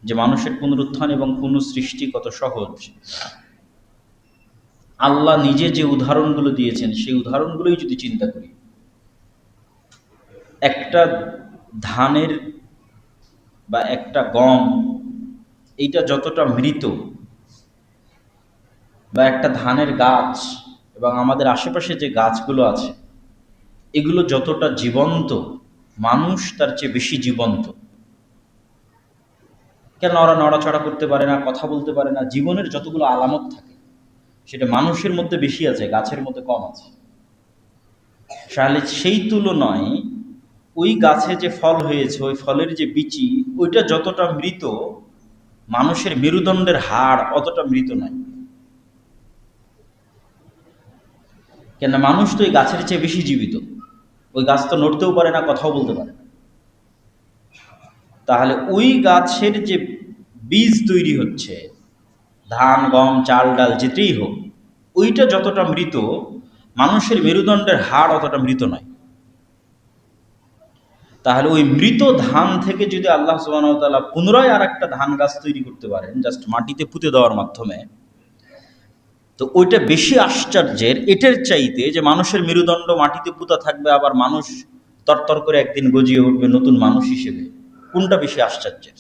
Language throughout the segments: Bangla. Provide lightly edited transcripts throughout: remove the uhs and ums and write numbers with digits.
যে মানুষের পুনরুত্থান এবং পুনঃসৃষ্টি কত সহজ। আল্লাহ নিজে যে উদাহরণগুলো দিয়েছেন সেই উদাহরণগুলোই যদি চিন্তা করি, একটা ধানের বা একটা গম, এইটা যতটা মৃত, বা একটা ধানের গাছ এবং আমাদের আশেপাশে যে গাছগুলো আছে এগুলো যতটা জীবন্ত, মানুষ তার চেয়ে বেশি জীবন্ত। কেন ওরা নড়াচড়া করতে পারে না, কথা বলতে পারে না? জীবনের যতগুলো আলামত থাকে সেটা মানুষের মধ্যে বেশি আছে, গাছের মধ্যে কম আছে। তাহলে সেই তুলনায় ওই গাছে যে ফল হয়েছে, ওই ফলের যে বিচি, ওইটা যতটা মৃত, মানুষের মেরুদণ্ডের হাড় অতটা মৃত নয়। কেন? মানুষ তো ওই গাছের চেয়ে বেশি জীবিত। ওই গাছ তো নড়তেও পারে না, কথাও বলতে পারে না। তাহলে ওই গাছের যে বীজ তৈরি হচ্ছে, ধান গম চাল ডাল যেতেই হোক, ওইটা যতটা মৃত, মানুষের মেরুদণ্ডের হাড় অতটা মৃত নয়। তাহলে ওই মৃত ধান থেকে যদি আল্লাহ সুবহানাহু ওয়া তাআলা পুনরায় আর একটা ধান গাছ তৈরি করতে পারেন, জাস্ট মাটিতে পুঁতে দেওয়ার মাধ্যমে, তো ওইটা বেশি আশ্চর্যের এটার চাইতে যে মানুষের মেরুদণ্ড মাটিতে পুঁতা থাকবে, আবার মানুষ তরতর করে একদিন গজিয়ে উঠবে নতুন মানুষ হিসেবে। কোনটা বেশি আশ্চর্যের?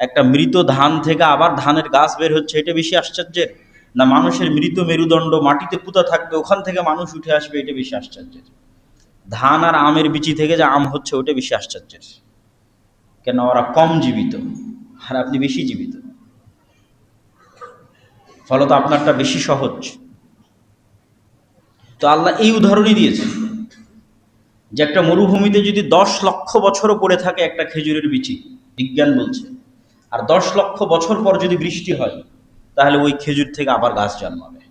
একটা মৃত ধান থেকে আবার ধানের গাছ বের হচ্ছে, এটা বেশি আশ্চর্যের? না মানুষের মৃত মেরুদণ্ড মাটিতে পুঁতা থাকবে, ওখান থেকে মানুষ উঠে আসবে, এটা বেশি আশ্চর্যের? ধান আর আমের বিচি থেকে যে আম হচ্ছে ওটা বেশি আশ্চর্যের। কেন? ওরা কম জীবিত আর আপনি বেশি জীবিত, ফলত আপনারটা বেশি সহজ। তো আল্লাহ এই উদাহরণই দিয়েছে যে একটা মরুভূমিতে যদি 10 লক্ষ বছরও পড়ে থাকে একটা খেজুরের বিচি, বিজ্ঞান বলছে, আর 10 লক্ষ বছর পর যদি বৃষ্টি হয়, তাহলে ওই খেজুর থেকে আবার গাছ জন্মাবে।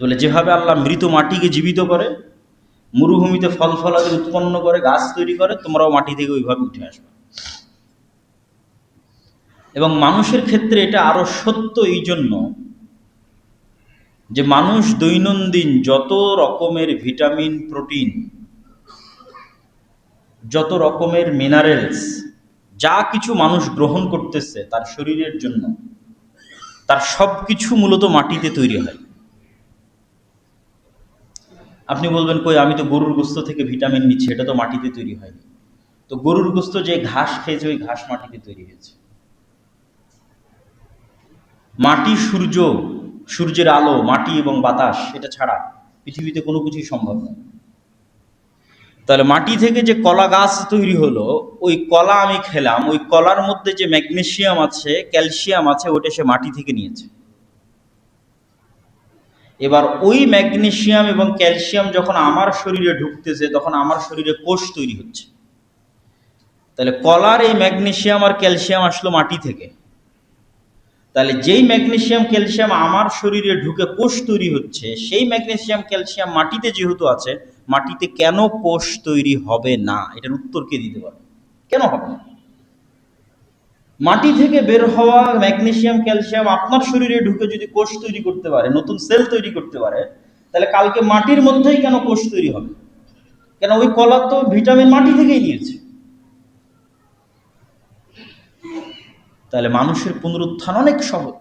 তাহলে যেভাবে আল্লাহ মৃত মাটিকে জীবিত করে, মরুভূমিতে ফল ফলাদি উৎপন্ন করে, গাছ তৈরি করে, তোমরাও মাটি থেকে ওইভাবে উঠে আসবে। এবং মানুষের ক্ষেত্রে এটা আরো সত্য এই জন্য যে মানুষ দৈনন্দিন যত রকমের ভিটামিন, প্রোটিন, যত রকমের মিনারেলস, যা কিছু মানুষ গ্রহণ করতেছে তার শরীরের জন্য, তার সব কিছু মূলত মাটিতে তৈরি হয়। আপনি বলবেন, কই, আমি তো গরুর গোস্ত থেকে ভিটামিন নিচ্ছি, এটা তো মাটিতে তৈরি হয়নি। তো গরুর গোস্ত যে ঘাস খেয়েছে, ওই ঘাস মাটিতে তৈরি হয়েছে। মাটি, সূর্য, সূর্যের আলো, মাটি এবং বাতাস, এটা ছাড়া পৃথিবীতে কোনো কিছুই সম্ভব নয়। তাহলে মাটি থেকে যে কলা গাছ তৈরি হলো, ওই কলা আমি খেলাম, ওই কলার মধ্যে যে ম্যাগনেসিয়াম আছে, ক্যালসিয়াম আছে, ওটা সে মাটি থেকে নিয়েছে। এবার ওই ম্যাগনেসিয়াম এবং ক্যালসিয়াম যখন আমার শরীরে ঢুকতেছে, তখন আমার শরীরে কোষ তৈরি হচ্ছে। তাহলে কলার এই ম্যাগনেসিয়াম আর ক্যালসিয়াম আসলো মাটি থেকে। তাহলে যেই ম্যাগনেসিয়াম ক্যালসিয়াম আমার শরীরে ঢুকে কোষ তৈরি হচ্ছে, সেই ম্যাগনেসিয়াম ক্যালসিয়াম মাটিতে যেহেতু আছে, মাটিতে কেন কোষ তৈরি হবে না? এটার উত্তর কে দিতে পারবে? কেন হবে না? মাটি থেকে বের হওয়া ম্যাগনেসিয়াম ক্যালসিয়াম আপনার শরীরে ঢুকে যদি কোষ তৈরি করতে পারে, নতুন সেল তৈরি করতে পারে, তাহলে কালকে মাটির মধ্যেই কেন কোষ তৈরি হবে? কেন? ওই কলা তো ভিটামিন মাটি থেকেই নিয়েছে। তাহলে মানুষের পুনরুত্থান অনেক সহজ।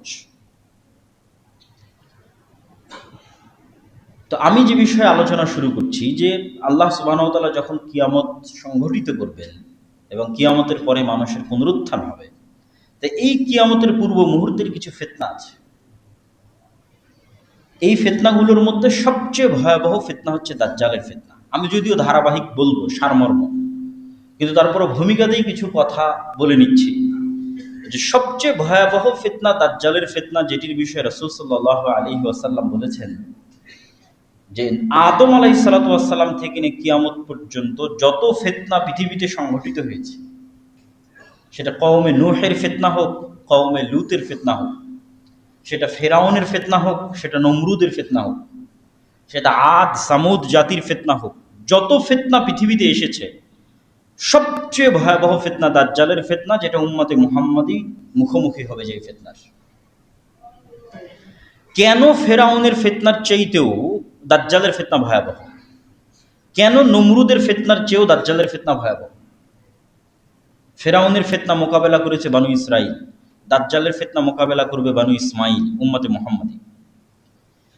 তো আমি যে বিষয়ে আলোচনা শুরু করছি, যে আল্লাহ সুবহানাহু ওয়া তাআলা যখন কিয়ামত সংঘটিত করবেন এবং কিয়ামতের পরে মানুষের পুনরুত্থান হবে, তো এই কিয়ামতের পূর্ব মুহূর্তের কিছু ফিতনা আছে। এই ফিতনাগুলোর মধ্যে সবচেয়ে ভয়াবহ ফিতনা হচ্ছে দাজ্জালের ফিতনা। আমি যদিও ধারাবাহিক বলবো সারমর্ম, কিন্তু তারপরে ভূমিকা দিয়ে কিছু কথা বলে নিচ্ছি। যে সবচেয়ে ভয়াবহ ফিতনা দাজ্জালের ফিতনা, যেটির বিষয়ে রাসূল সাল্লাল্লাহু আলাইহি ওয়াসাল্লাম বলেছেন যে আদম আলাইহিসসালাতু ওয়াসসালাম থেকে নিয়ে কিয়ামত পর্যন্ত যত ফিতনা পৃথিবীতে সংঘটিত হয়েছে, সেটা কওমে নূহের ফিতনা হোক, কওমে লূতের ফিতনা হোক, সেটা ফেরাউনের ফিতনা হোক, সেটা নমরুদের ফিতনা হোক, সেটা আদ সামুদ জাতির ফিতনা হোক, যত ফিতনা পৃথিবীতে এসেছে, সবচেয়ে ভয়াবহ ফিতনা দাজ্জালের ফিতনা, যেটা উম্মতে মুহাম্মাদি মুখোমুখি হবে যে ফিতনার। কেন ফেরাউনের ফিতনার চাইতেও দাজ্জালের ফিতনা ভয়াবহ? কেন নমরুদের ফিতনার চেয়েও দাজ্জালের ফিতনা ভয়াবহ? ফেরাউনের ফিতনা মোকাবেলা করেছে বানু ইসরাইল, দাজ্জালের ফিতনা মোকাবেলা করবে বানু ইসমাইল, উম্মতে মুহাম্মাদী।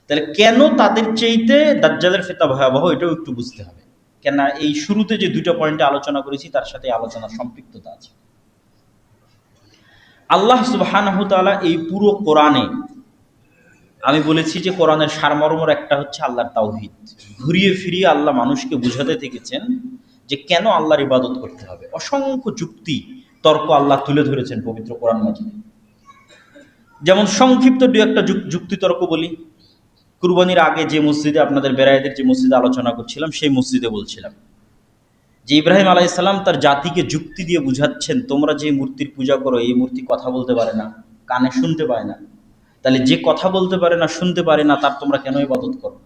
তাহলে কেন তাদের চাইতে দাজ্জালের ফিতনা ভয়াবহ, এটাও একটু বুঝতে হবে। কেন এই শুরুতে যে দুইটা পয়েন্টে আলোচনা করেছি তার সাথে আলোচনার সম্পৃক্ততা আছে। আল্লাহ সুবহানাহু ওয়া তাআলা এই পুরো কোরআনে, আমি বলেছি যে কোরআনের সারমর্মর একটা হচ্ছে আল্লাহর তাওহীদ। ঘুরিয়ে ফিরিয়ে আল্লাহ মানুষকে বুঝাতে থেকেছেন যে কেন আল্লাহর ইবাদত করতে হবে। অসংখ্য যুক্তি তর্ক আল্লাহ তুলে ধরেছেন পবিত্র কোরআন মাজিদে। যেমন সংক্ষিপ্ত দু একটা যুক্তি তর্ক বলি। কুরবানির আগে যে মসজিদে, আপনাদের বেরায়েদের যে মসজিদে আলোচনা করছিলাম, সেই মসজিদে বলছিলাম যে ইব্রাহিম আলাইহিস সালাম তার জাতিকে যুক্তি দিয়ে বুঝাচ্ছেন, তোমরা যে মূর্তির পূজা করো এই মূর্তি কথা বলতে পারে না, কানে শুনতে পায় না, তাহলে যে কথা বলতে পারে না, শুনতে পারে না, তার তোমরা কেন ইবাদত করো?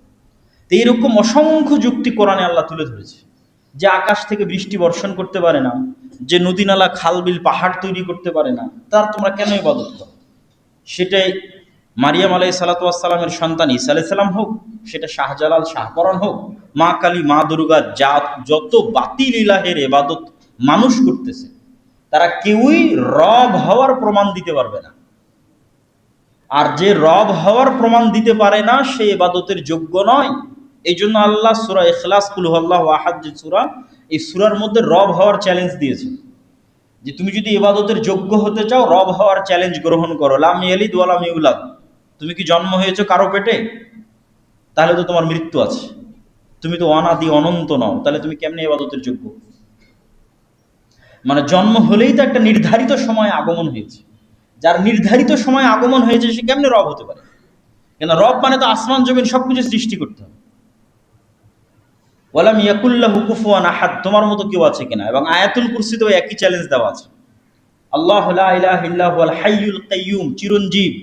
তো এইরকম অসংখ্য যুক্তি কোরআনে আল্লাহ তুলে ধরেছে। যে আকাশ থেকে বৃষ্টি বর্ষণ করতে পারে না, যে নদী নালা খাল বিল পাহাড় তৈরি করতে পারে না, তার তোমরা কেন ইবাদত করো? সেটাই মারিয়াম আলাইহিস সালামের সন্তান ঈসা আলাইহিস সালাম হোক, সেটা শাহজালাল শাহপরাণ হোক, মা কালী মা দুর্গা, যত বাতিল ইলাহের ইবাদত মানুষ করতেছে, তারা কেউই রব হওয়ার প্রমাণ দিতে পারবে না। আর যে রব হওয়ার প্রমাণ দিতে পারে না সে ইবাদতের যোগ্য নয়। এই জন্য আল্লাহ সূরা ইখলাস, কুল হুয়াল্লাহু আহাদ যে সূরা, এই সূরার মধ্যে রব হওয়ার চ্যালেঞ্জ দিয়েছে যে তুমি যদি ইবাদতের যোগ্য হতে চাও, রব হওয়ার চ্যালেঞ্জ গ্রহণ করো। লাম ইয়ালিদ ওয়া লাম ইউলাদ, তুমি কি জন্ম হয়েছো কারো পেটে? তাহলে তো তোমার মৃত্যু আছে। তুমি তো অনাদি অনন্ত নও, তাহলে তুমি কেমনে ইবাদতের যোগ্য? মানে জন্ম হলেই তো একটা নির্ধারিত সময় আগমন হয়েছে। যার নির্ধারিত সময় আগমন হয়েছে সে কেমনে রব হতে পারে? কেন রব মানে তো আসমান জমিন সবকিছু সৃষ্টি করতে হবে। ওয়ালাম ইয়াকুল্লাহু কুফুয়ান আহাদ, তোমার মতো কেউ আছে কিনা? এবং আয়াতুল কুরসিতেও একই চ্যালেঞ্জ দেওয়া আছে। আল্লাহু লা ইলাহা ইল্লা হুয়াল হাইয়ুল কাইয়্যুম, চিরঞ্জীব,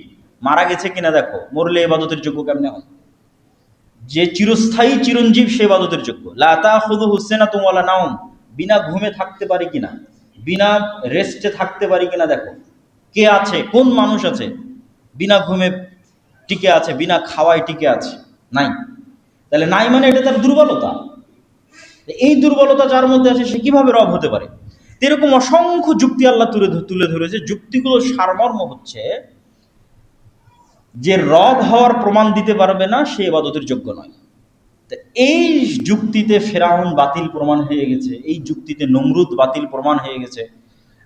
মারা গেছে কিনা দেখো, মরলে ইবাদতের যোগ্য কেমনে হয়? যে চিরস্থায়ী চিরঞ্জীব সে ইবাদতের যোগ্য। লা তাখুযুহু সিনাতুন ওয়ালা নাওম, বিনা ঘুমে থাকতে পারি কিনা, বিনা রেস্টে থাকতে পারি কিনা দেখো। কে আছে, কোন মানুষ আছে বিনা ঘুমে টিকে আছে, বিনা খাওয়ায় টিকে আছে? নাই। তাহলে নাই মানে এটা তার দুর্বলতা। এই দুর্বলতা যার মধ্যে আছে সে কিভাবে রব হতে পারে? এরকম অসংখ্য যুক্তি আল্লাহ তুলে ধরেছে। যুক্তিগুলোর সারমর্ম হচ্ছে যে রব হওয়ার প্রমাণ দিতে পারবে না সে ইবাদতের যোগ্য নয়। তো এই যুক্তিতে ফেরাউন বাতিল প্রমাণ হয়ে গেছে, এই যুক্তিতে নমরুদ বাতিল প্রমাণ হয়ে গেছে,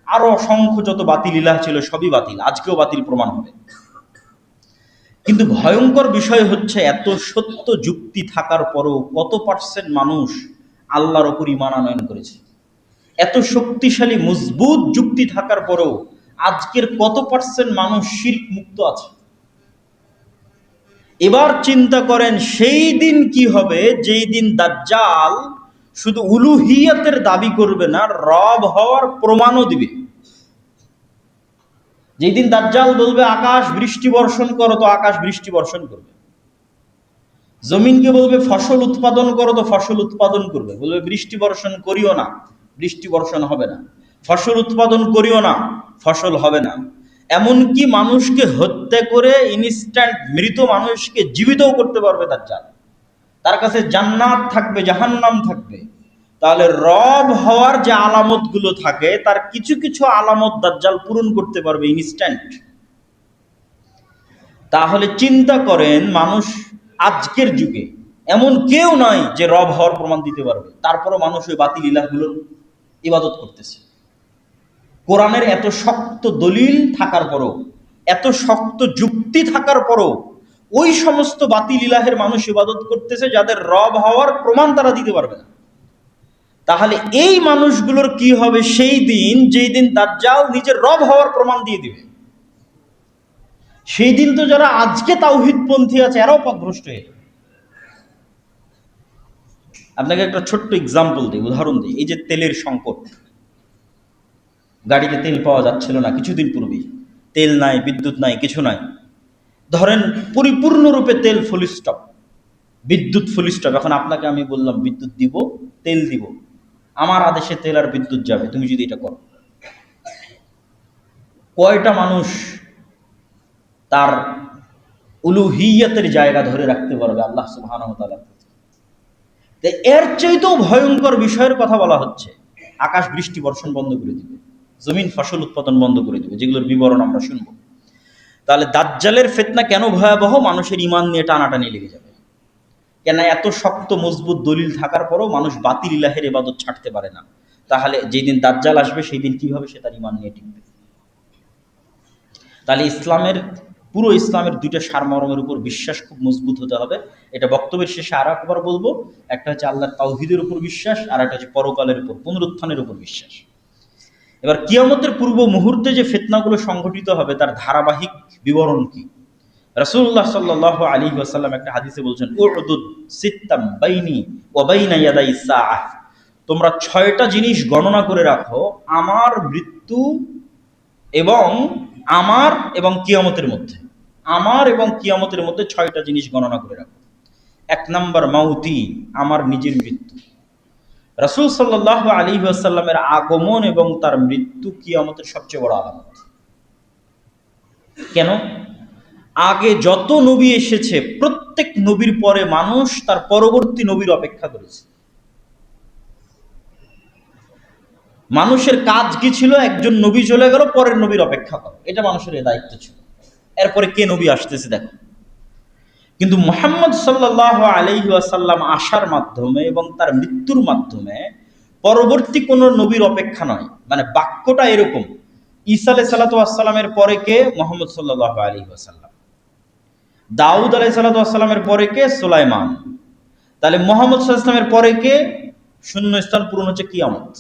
আরো অসংখ্য যত বাতিল ইলাহ ছিল সবই বাতিল, আজকেও বাতিল প্রমাণ হবে। কিন্তু ভয়ঙ্কর বিষয় হচ্ছে এত সত্য যুক্তি থাকার পরও কত পার্সেন্ট মানুষ আল্লাহর ওপর ঈমান আনয়ন করেছে। এত শক্তিশালী মজবুত যুক্তি থাকার পরও আজকের কত পার্সেন্ট মানুষ শিরক মুক্ত আছে। এবার চিন্তা করেন সেই দিন কি হবে, যেই দিন দাজ্জাল শুধু উলুহিয়াতের দাবি করবে না, রব হওয়ার প্রমাণও দিবে। যেই দিন দাজ্জাল বলবে আকাশ বৃষ্টি বর্ষণ করো, তো আকাশ বৃষ্টি বর্ষণ করবে। জমিনকে বলবে ফসল উৎপাদন করো, তো ফসল উৎপাদন করবে। বলবে বৃষ্টি বর্ষণ করিও না, বৃষ্টি বর্ষণ হবে না। ফসল উৎপাদন করিও না, ফসল হবে না। এমনকি মানুষকে হত্যা করে ইনস্ট্যান্ট মৃত মানুষকে জীবিতও করতে পারবে দাজ্জাল। তার কাছে জান্নাত থাকবে, জাহান্নাম থাকবে। তাহলে রব হওয়ার যে আলামতগুলো থাকে তার কিছু কিছু আলামত দাজ্জাল পূরণ করতে পারবে ইনস্ট্যান্ট। তাহলে চিন্তা করেন, মানুষ আজকের যুগে এমন কেউ নাই যে রব হওয়ার প্রমাণ দিতে পারবে, তারপরও মানুষ ওই বাতিল ইলাহগুলোর ইবাদত করতেছে। কোরআনের এত শক্ত দলিল থাকার পরও, এত শক্ত যুক্তি থাকার পরও ওই সমস্ত বাতিল ইলাহের মানুষ ইবাদত করতেছে যাদের রব হওয়ার প্রমাণ তারা দিতে পারবে না। তাহলে এই মানুষগুলোর কি হবে সেই দিন, যেই দিন দাজ্জাল নিজের রব হওয়ার প্রমাণ দিয়ে দিবে? সেই দিন তো যারা আজকে তাওহীদপন্থী আছে এরাও পথভ্রষ্ট হয়ে যাবে। আপনাকে একটা ছোট্ট এক্সাম্পল দিই, উদাহরণ দিই। এই যে তেলের সংকট, গাড়িতে তেল পাওয়া যাচ্ছিল না কিছুদিন পূর্বেই, তেল নাই, বিদ্যুৎ নাই, কিছু নাই। ধরেন পরিপূর্ণরূপে তেল ফুল স্টপ, বিদ্যুৎ ফুল স্টপ। এখন আপনাকে আমি বললাম বিদ্যুৎ দিব, তেল দিব, আমার আদেশে তেল আর বিদ্যুৎ যাবে, তুমি যদি এটা করো, কয়টা মানুষ তার উলুহিয়াতের জায়গা ধরে রাখতে পারবে আল্লাহ সুবহানাহু ওয়া তাআলার প্রতি? এর চাইতেও ভয়ঙ্কর বিষয়ের কথা বলা হচ্ছে, আকাশ বৃষ্টি বর্ষণ বন্ধ করে দিবে। জমিন ফসল উৎপাদন বন্ধ করে দেবে, যেগুলোর বিবরণ আমরা শুনব। তাহলে দাজ্জালের ফিতনা কেন ভয়াবহ? মানুষের ঈমান নিয়ে টানাটানি লেগে যাবে। কেন এত শক্ত মজবুত দলিল থাকার পরও মানুষ বাতিল ইলাহের ইবাদত ছাড়তে পারে না। তাহলে যেদিন দাজ্জাল আসবে সেই দিন কিভাবে সে তার ঈমান নিয়ে টিকবে? তাহলে পুরো ইসলামের দুইটা সারমর্মের উপর বিশ্বাস খুব মজবুত হতে হবে। এটা বক্তব্যের শেষে আর একবার বলবো। একটা হচ্ছে আল্লাহর তাওহীদের উপর বিশ্বাস, আর একটা হচ্ছে পরকালের উপর, পুনরুত্থানের উপর বিশ্বাস। এবার কিয়ামতের পূর্ব মুহূর্তে যে ফিতনাগুলো সংঘটিত হবে তার ধারাবাহিক বিবরণ কি? রাসূলুল্লাহ সাল্লাল্লাহু আলাইহি ওয়াসাল্লাম একটা হাদিসে বলছেন, উদুদ সিত্তাম বাইনি ওয়া বাইনা ইয়াদাই সাআহ, তোমরা 6টা জিনিস গণনা করে রাখো আমার মৃত্যু এবং কিয়ামতের মধ্যে। আমার এবং কিয়ামতের মধ্যে 6টা জিনিস গণনা করে রাখো। 1 নাম্বার মাউতি, আমার নিজের মৃত্যু। রাসূল সাল্লাল্লাহু আলাইহি ওয়াসাল্লামের আগমন এবং তার মৃত্যু কিয়ামতের সবচেয়ে বড় আলামত। কেন? আগে যত নবী এসেছে প্রত্যেক নবীর পরে মানুষ তার পরবর্তী নবীর অপেক্ষা করেছে। মানুষের কাজ কি ছিল? একজন নবী চলে গেল, পরের নবীর অপেক্ষা করা, এটা মানুষের দায়িত্ব ছিল। এরপরে কে নবী আসতেছে দেখো। কিন্তু মুহাম্মদ সাল্লাল্লাহু আলাইহি ওয়াসাল্লাম আসার মাধ্যমে এবং তার মৃত্যুর মাধ্যমে পরবর্তী কোন নবীর অপেক্ষা নয়। মানে বাক্যটা এরকম, ঈসা আলাইহিস সালাতু ওয়াস সালামের পরে কে? মুহাম্মদ সাল্লাল্লাহু আলাইহি ওয়াসাল্লাম। দাউদ আলাইহিস সালাতু ওয়াস সালামের পরে কে? সুলাইমান। তাহলে মুহাম্মদ সাল্লাল্লাহু আলাইহি ওয়াসাল্লামের পরে কে? শূন্য স্থান পূরণ হচ্ছে কিয়ামত।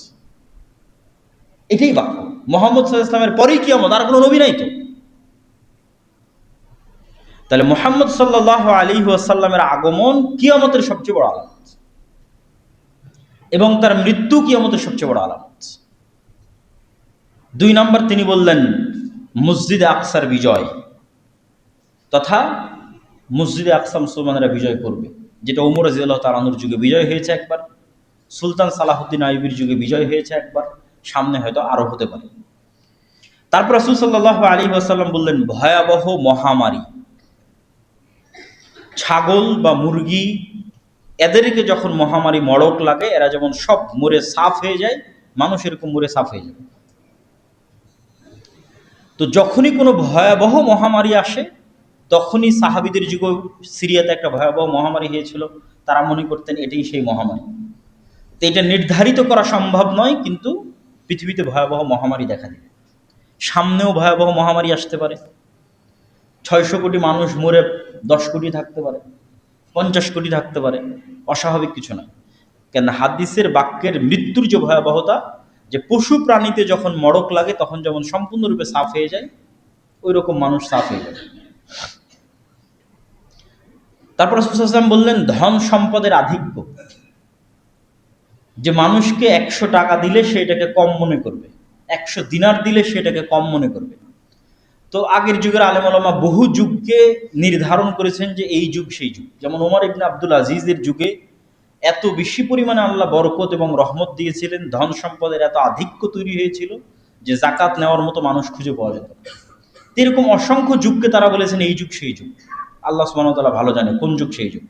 এটাই বাক্য। মুহাম্মদ সাল্লাল্লাহু আলাইহি ওয়াসাল্লামের পরেই কিয়ামত, আর কোনো নবী নাই তো। তাহলে মুহাম্মদ সাল্লাল্লাহু আলাইহি ওয়াসাল্লামের আগমন কিয়ামতের সবচেয়ে বড় আলামত এবং তার মৃত্যু কিয়ামতের সবচেয়ে বড় আলামত। 2 নম্বর তিনি বললেন মসজিদে আকসার বিজয়, তথা মসজিদে আকসা মুসলমানেরা বিজয় করবে, যেটা ওমর রাদিয়াল্লাহু তাআলা আনহুর যুগে বিজয় হয়েছে একবার, সুলতান সালাহউদ্দিন আইয়ুবীর যুগে বিজয় হয়েছে একবার, সামনে হয়তো আরো হতে পারে। তারপর রাসূল সাল্লাল্লাহু আলাইহি ওয়াসাল্লাম বললেন ভয়াবহ মহামারী, ছাগল বা মুরগি এদেরকে যখন মহামারী মড়ক লাগে, এরা যেমন সব মরে সাফ হয়ে যায়, মানুষ এরকম মরে সাফ হয়ে যাবে। তো যখনই কোনো ভয়াবহ মহামারী আসে, তখনই সাহাবীদের যুগে সিরিয়াতে একটা ভয়াবহ মহামারী হয়েছিল, তারা মনে করতেন এটাই সেই মহামারী। তো এটা নির্ধারিত করা সম্ভব নয়, কিন্তু পৃথিবীতে ভয়াবহ মহামারী দেখা দেবে, সামনেও ভয়াবহ মহামারী আসতে পারে। 600 কোটি মানুষ মরে 10 কোটি থাকতে পারে, 50 কোটি থাকতে পারে, অস্বাভাবিক কিছু নয়। কেন হাদিসের বাক্যের মৃত্যুর যে ভয়াবহতা, যে পশু প্রাণীতে যখন মড়ক লাগে তখন যেমন সম্পূর্ণরূপে সাফ হয়ে যায়, ওই রকম মানুষ সাফ হয়ে যাবে। তারপর রাসূল সাল্লাল্লাহু আলাইহি ওয়াসাল্লাম বললেন ধন সম্পদের আধিক্য, যে মানুষকে 100 টাকা দিলে সে এটাকে কম মনে করবে, 100 দিনার দিলে সেটাকে কম মনে করবে। তো আগের যুগের আলেম ওলামা বহু যুগকে নির্ধারণ করেছেন যে এই যুগ সেই যুগ। যেমন ওমর ইবনে আব্দুল আজিজের যুগে এত বেশি পরিমাণে আল্লাহ বরকত এবং রহমত দিয়েছিলেন, ধন সম্পদের এত আধিক্য তৈরি হয়েছিল যে জাকাত নেওয়ার মতো মানুষ খুঁজে পাওয়া যেত। এরকম অসংখ্য যুগকে তারা বলেছেন এই যুগ সেই যুগ। আল্লাহ সুবহানাহু ওয়া তাআলা ভালো জানে কোন যুগ সেই যুগ।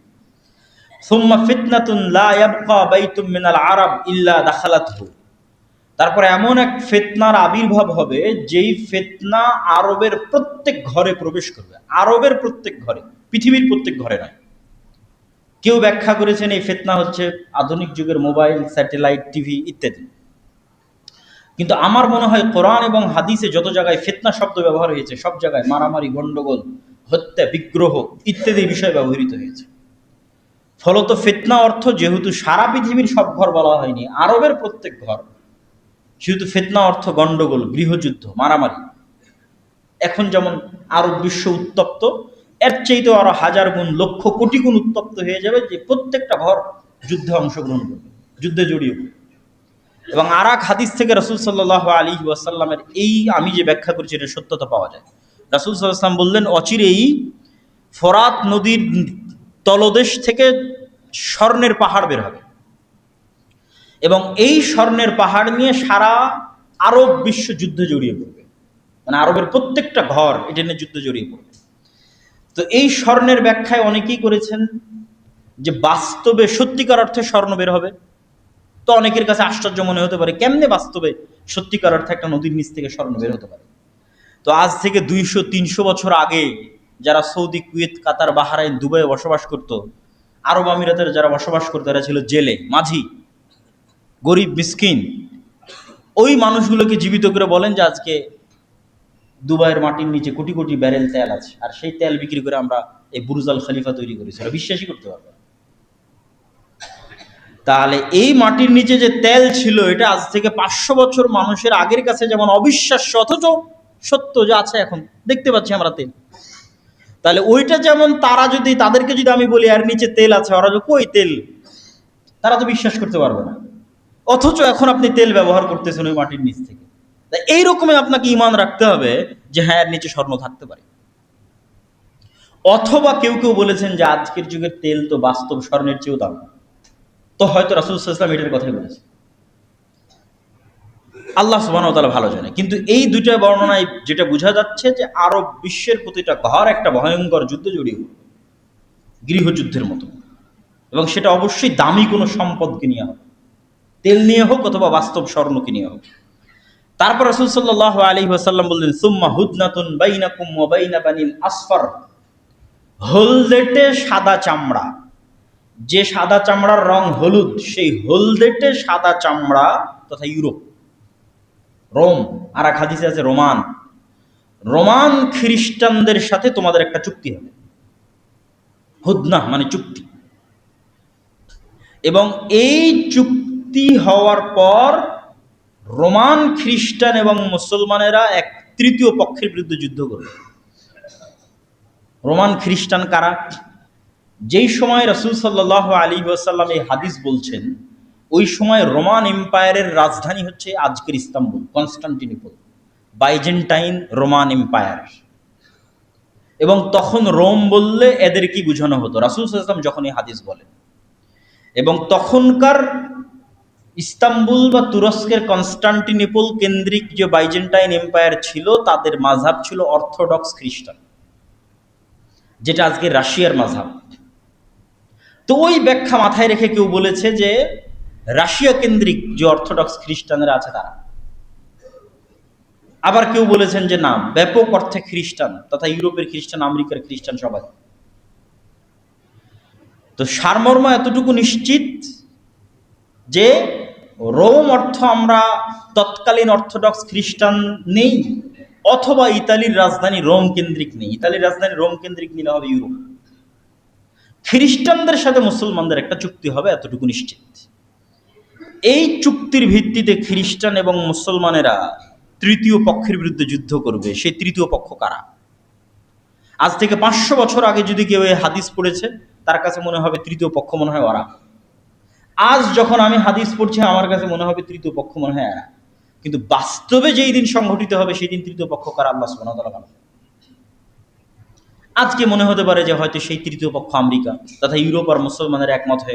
সুম্মা ফিতনাতুন লা ইয়াবকা বাইতুম মিনাল আরাব ইল্লা দাখালাতহু, তারপরে এমন এক ফিতনার আবির্ভাব হবে যেই ফিতনা আরবের প্রত্যেক ঘরে প্রবেশ করবে। আরবের প্রত্যেক ঘরে, পৃথিবীর প্রত্যেক ঘরে নয়। কেউ ব্যাখ্যা করেছেন এই ফিতনা হচ্ছে আধুনিক যুগের মোবাইল, স্যাটেলাইট, টিভি ইত্যাদি। কিন্তু আমার মনে হয় কোরআন এবং হাদিসে যত জায়গায় ফিতনা শব্দ ব্যবহার হয়েছে, সব জায়গায় মারামারি, গন্ডগোল, হত্যা, বিগ্রহ ইত্যাদি বিষয় ব্যবহৃত হয়েছে। ফলত ফিতনা অর্থ যেহেতু সারা পৃথিবীর সব ঘর বলা হয়নি, আরবের প্রত্যেক ঘর, সেহেতু ফিতনা অর্থ গন্ডগোল, গৃহযুদ্ধ, মারামারি। এখন যেমন আরব বিশ্ব উত্তপ্ত, এর চাইতেও আরো হাজার গুণ, লক্ষ কোটি গুণ উত্তপ্ত হয়ে যাবে, যে প্রত্যেকটা ঘর যুদ্ধে অংশগ্রহণ করবে, যুদ্ধে জড়িয়ে পড়বে। এবং আর এক হাদিস থেকে রাসূল সাল্লাল্লাহু আলাইহি ওয়াসাল্লামের এই আমি যে ব্যাখ্যা করেছি এর সত্যতা পাওয়া যায়। রাসূল সাল্লাল্লাহু আলাইহি ওয়াসাল্লাম বললেন অচিরেই ফোরাত নদীর তলদেশ থেকে স্বর্ণের পাহাড় বের হবে, এবং এই স্বর্ণের পাহাড় নিয়ে সারা আরব বিশ্ব যুদ্ধে জড়িয়ে পড়বে। মানে আরবের প্রত্যেকটা ঘর এটা নিয়ে যুদ্ধে জড়িয়ে পড়বে। তো এই স্বর্ণের ব্যাখ্যায় অনেকেই করেছেন যে বাস্তবে সত্যিকার অর্থে স্বর্ণ বের হবে। তো অনেকের কাছে আশ্চর্য মনে হতে পারে, কেমনে বাস্তবে সত্যিকার অর্থে একটা নদীর নিচ থেকে স্বর্ণ বের হতে পারে। তো আজ থেকে 200-300 বছর আগে যারা সৌদি, কুয়েত, কাতার, বাহরাইন, দুবাইয়ে বসবাস করত, আরব আমিরাতের যারা বসবাস করতো, এরা ছিল জেলে, মাঝি, গরিব, মিসকিন। ওই মানুষগুলোকে জীবিত করে বলেন যে আজকে দুবাইয়ের মাটির নিচে কোটি কোটি ব্যারেল তেল আছে, আর সেই তেল বিক্রি করে আমরা এই বুরুজ আল খলিফা তৈরি করেছি, ওরা বিশ্বাসই করতে পারবে না। তাহলে এই মাটির নিচে যে তেল ছিল, এটা আজ থেকে 500 বছর মানুষের আগের কাছে যেমন অবিশ্বাস্য, অথচ সত্য যে আছে, এখন দেখতে পাচ্ছি আমরা তেল। তাহলে ওইটা যেমন, তাদেরকে যদি আমি বলি এর নিচে তেল আছে, ওরা যে কই তেল, তারা তো বিশ্বাস করতে পারবে না। অথচ এখন আপনি তেল ব্যবহার করতেছেন ওই মাটির নিচ থেকে। তাই এইরকমই আপনাকে ঈমান রাখতে হবে যে হ্যাঁ, এর নিচে স্বর্ণ থাকতে পারে। অথবা কেউ কেউ বলেছেন যে আজকের যুগের তেল তো বাস্তব স্বর্ণের চেয়েও দাম, তো হয়তো রাসূল সাল্লাল্লাহু আলাইহি ওয়াসাল্লাম এটার কথাই বলেছে। আল্লাহ সুবহানাহু ওয়া তাআলা ভালো জানে। কিন্তু এই দুইটা বর্ণনায় যেটা বোঝা যাচ্ছে যে আরব বিশ্বের প্রতিটা ঘর একটা ভয়ঙ্কর যুদ্ধে জড়িয়ে, গৃহযুদ্ধের মতো, এবং সেটা অবশ্যই দামি কোনো সম্পদকে নিয়ে হোক, তেল নিয়ে হোক অথবা বাস্তব স্বর্ণকে নিয়ে হোক। তারপর রাসূল সাল্লাল্লাহু আলাইহি ওয়াসাল্লাম বললেন, সুম্মা হুদনাতুন বাইনাকুম ওয়া বাইনা বানিল আসফার, হলদেটে সাদা চামড়া, যে সাদা চামড়ার রং হলুদ, সেই হলদেটে সাদা চামড়া তথা ইউরোপ, রোম, আর এক হাদিসে আছে রোমান খ্রিস্টানদের সাথে তোমাদের একটা চুক্তি হবে। হুদনা মানে চুক্তি। এবং এই চুক্তি হওয়ার পর রোমান খ্রিস্টান এবং মুসলমানেরা এক তৃতীয় পক্ষের বিরুদ্ধে যুদ্ধ করবে। রোমান খ্রিস্টান কারা? যেই সময় রাসূল সাল্লাল্লাহু আলাইহি ওয়াসাল্লাম এই হাদিস বলছেন, ওই সময় রোমান এম্পায়ারের রাজধানী হচ্ছে আজকের Istanbul, Constantinople, Byzantine Roman empire. এবং তখন রোম বললে এদের কি বোঝানো হতো, রাসূল সাল্লাল্লাহু আলাইহি ওয়াসাল্লাম যখন এই হাদিস বলেন। এবং তখনকার ইস্তাম্বুল বা তুরস্কের কনস্টান্টিনোপল কেন্দ্রিক যে বাইজেন্টাইন এম্পায়ার ছিল, তাদের মাযহাব ছিল অর্থোডক্স খ্রিস্টান, যেটা আজকে রাশিয়ার মাযহাব। তো ওই ব্যাখ্যা মাথায় রেখে কেউ বলেছে যে রাশিয়া কেন্দ্রিক যে অর্থোডক্স খ্রিস্টানরা আছে তারা। আবার কেউ বলেছেন যে না, ব্যাপক অর্থে খ্রিস্টান তথা ইউরোপের খ্রিস্টান, আমেরিকার খ্রিস্টান, সবাই। তো সারমর্ম এতটুকু নিশ্চিত যে রোম অর্থ আমরা তৎকালীন অর্থোডক্স খ্রিস্টান নেই, অথবা ইতালির রাজধানী রোম কেন্দ্রিক নেই। ইতালির রাজধানী রোম কেন্দ্রিক নিলে হবে ইউরোপ। খ্রিস্টানদের সাথে মুসলমানদের একটা চুক্তি হবে, এতটুকু নিশ্চিত। এই চুক্তির ভিত্তিতে খ্রিস্টান এবং মুসলমানেরা তৃতীয় পক্ষের বিরুদ্ধে যুদ্ধ করবে। সেই তৃতীয় পক্ষ কারা? আজ থেকে 500 বছর আগে যদি কেউ এই হাদিস পড়েছে, তার কাছে মনে হবে তৃতীয় পক্ষ মনে হয় ওরা। আজ যখন আমি হাদিস পড়ছি, আমার কাছে মনে হবে তৃতীয় পক্ষ মনে হয় এরা। কিন্তু বাস্তবে যেই দিন সংঘটিত হবে, সেই দিন তৃতীয় পক্ষ কারা আল্লাহ সুবহানাহু ওয়া তাআলা ভালো। আজকে মনে হতে পারে যে হয়তো সেই তৃতীয় পক্ষ আমেরিকা তথা ইউরোপ আর মুসলমানের একমত হয়ে